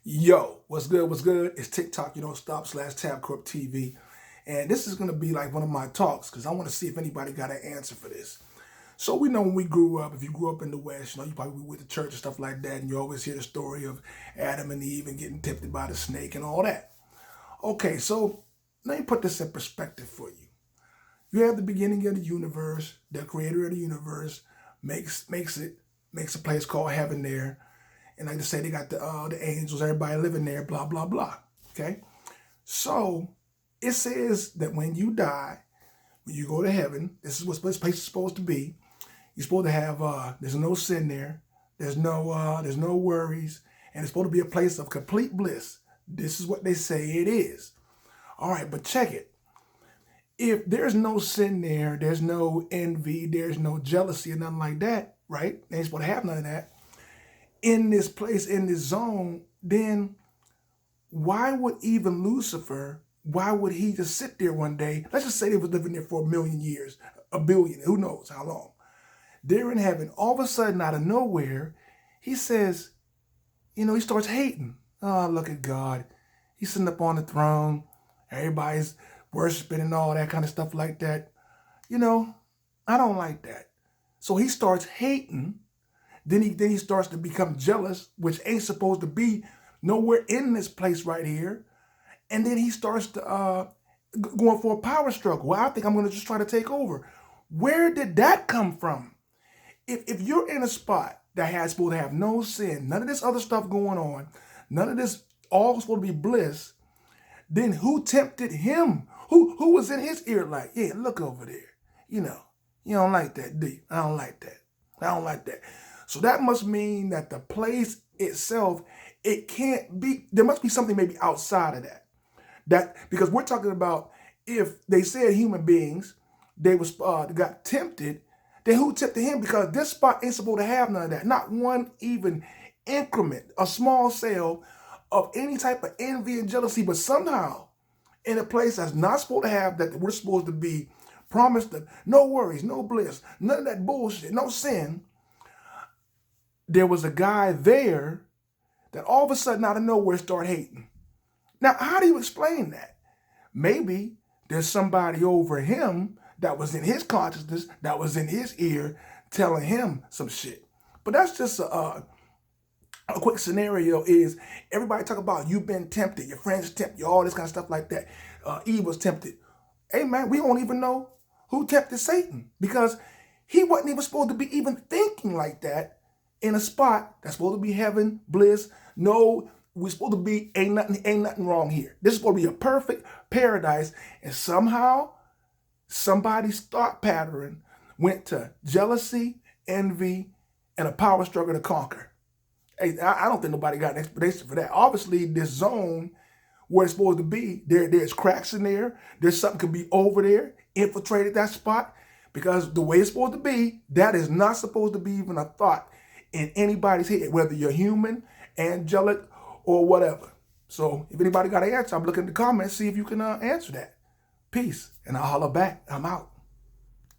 Yo, what's good? What's good? It's TikTok, you don't stop /TabCorp TV. And this is going to be like one of my talks because I want to see if anybody got an answer for this. So we know when we grew up, if you grew up in the West, you probably went to church and stuff like that, and you always hear the story of Adam and Eve and getting tempted by the snake and all that. Okay, so let me put this in perspective for you. You have the beginning of the universe, the creator of the universe makes a place called heaven there. And like I say, they got the angels, everybody living there, blah, blah, blah. Okay? So it says that when you die, when you go to heaven, this is what this place is supposed to be. You're supposed to have there's no sin there, there's no worries, and it's supposed to be a place of complete bliss. This is what they say it is. All right, but check it. If there's no sin there, there's no envy, there's no jealousy or nothing like that, right? They ain't supposed to have none of that. In this place, in this zone, then why would even Lucifer, why would he just sit there one day? Let's just say they was living there for 1,000,000 years, 1,000,000,000, who knows how long. They're in heaven. All of a sudden, out of nowhere, he says, he starts hating. Oh, look at God. He's sitting up on the throne. Everybody's worshiping and all that kind of stuff like that. I don't like that. So he starts hating. Then he starts to become jealous, which ain't supposed to be nowhere in this place right here. And then he starts to going for a power struggle. Well, I think I'm going to just try to take over. Where did that come from? If you're in a spot that has supposed to have no sin, none of this other stuff going on, none of this all supposed to be bliss, then who tempted him? Who was in his ear like, yeah, look over there. You don't like that, do you? I don't like that. I don't like that. So that must mean that the place itself, it can't be, there must be something maybe outside of that. Because we're talking about if they said human beings, they got tempted, then who tempted him? Because this spot ain't supposed to have none of that. Not one even increment, a small cell of any type of envy and jealousy, but somehow in a place that's not supposed to have that we're supposed to be promised of no worries, no bliss, none of that bullshit, no sin. There was a guy there that all of a sudden out of nowhere started hating. Now, how do you explain that? Maybe there's somebody over him that was in his consciousness, that was in his ear, telling him some shit. But that's just a quick scenario is everybody talk about you've been tempted, your friends tempted you, all this kind of stuff like that. Eve was tempted. Hey, man, we don't even know who tempted Satan because he wasn't even supposed to be even thinking like that in a spot that's supposed to be heaven, bliss. No, we're supposed to be, ain't nothing wrong here. This is supposed to be a perfect paradise. And somehow, somebody's thought pattern went to jealousy, envy, and a power struggle to conquer. Hey, I don't think nobody got an explanation for that. Obviously, this zone where it's supposed to be, there's cracks in there. There's something could be over there, infiltrated that spot. Because the way it's supposed to be, that is not supposed to be even a thought in anybody's head, whether you're human, angelic, or whatever. So if anybody got an answer, I'm looking in the comments, see if you can answer that. Peace, and I'll holler back. I'm out.